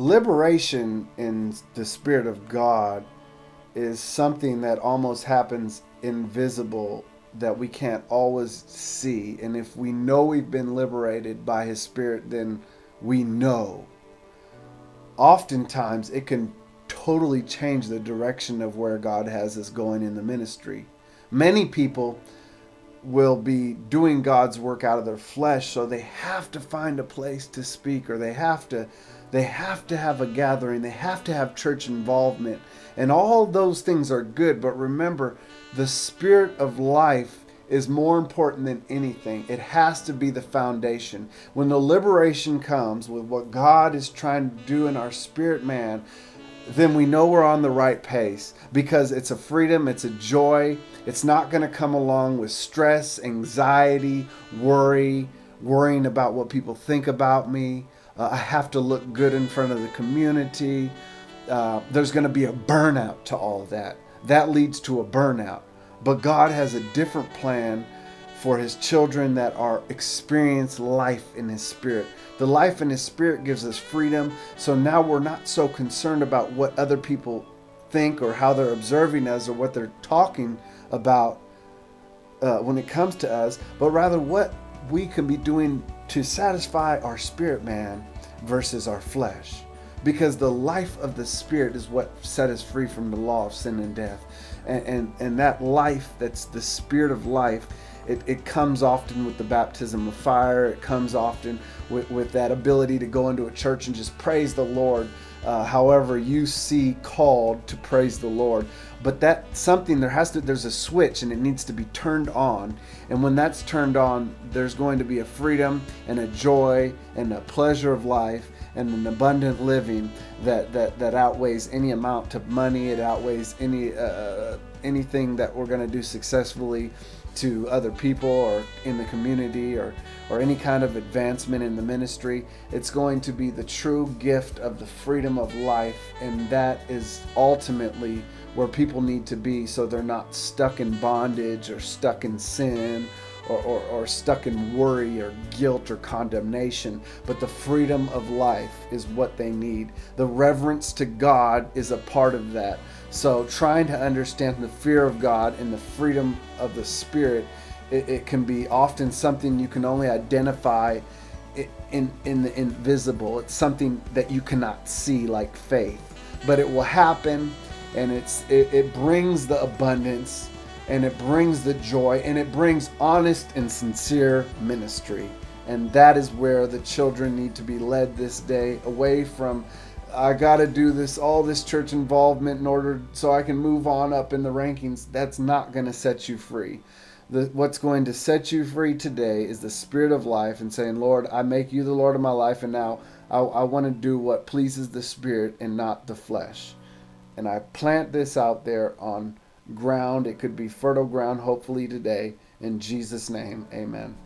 liberation in the Spirit of God is something that almost happens invisible, that we can't always see. And if we know we've been liberated by His Spirit, then we know. Oftentimes, it can totally change the direction of where God has us going in the ministry. Many people will be doing God's work out of their flesh, so they have to find a place to speak, or they have to have a gathering, they have to have church involvement. And all those things are good, but remember, the spirit of life is more important than anything. It has to be the foundation. When the liberation comes with what God is trying to do in our spirit man, then we know we're on the right pace, because it's a freedom, it's a joy. It's not going to come along with stress, anxiety, worrying about what people think about me. I have to look good in front of the community. There's going to be a burnout to all of that. That leads to a burnout. But God has a different plan for His children that are experience life in His Spirit. The life in His Spirit gives us freedom. So now we're not so concerned about what other people think, or how they're observing us, or what they're talking about when it comes to us, but rather what we can be doing to satisfy our spirit man versus our flesh. Because the life of the Spirit is what set us free from the law of sin and death. And that life, that's the Spirit of life, it comes often with the baptism of fire. It comes often with that ability to go into a church and just praise the Lord, however you see called to praise the Lord. But that's something, there's a switch, and it needs to be turned on. And when that's turned on, there's going to be a freedom and a joy and a pleasure of life and an abundant living that outweighs any amount of money. It outweighs anything that we're going to do successfully to other people or in the community, or any kind of advancement in the ministry. It's going to be the true gift of the freedom of life, and that is ultimately where people need to be, so they're not stuck in bondage, or stuck in sin, or stuck in worry or guilt or condemnation. But the freedom of life is what they need. The reverence to God is a part of that. So trying to understand the fear of God and the freedom of the Spirit, it can be often something you can only identify in the invisible. It's something that you cannot see, like faith, but it will happen, and it brings the abundance, and it brings the joy, and it brings honest and sincere ministry. And that is where the children need to be led this day, away from, I got to do all this church involvement in order so I can move on up in the rankings. That's not going to set you free. What's going to set you free today is the Spirit of life, and saying, Lord, I make you the Lord of my life, and now I want to do what pleases the Spirit and not the flesh. And I plant this out there on ground. It could be fertile ground, hopefully today. In Jesus' name, amen.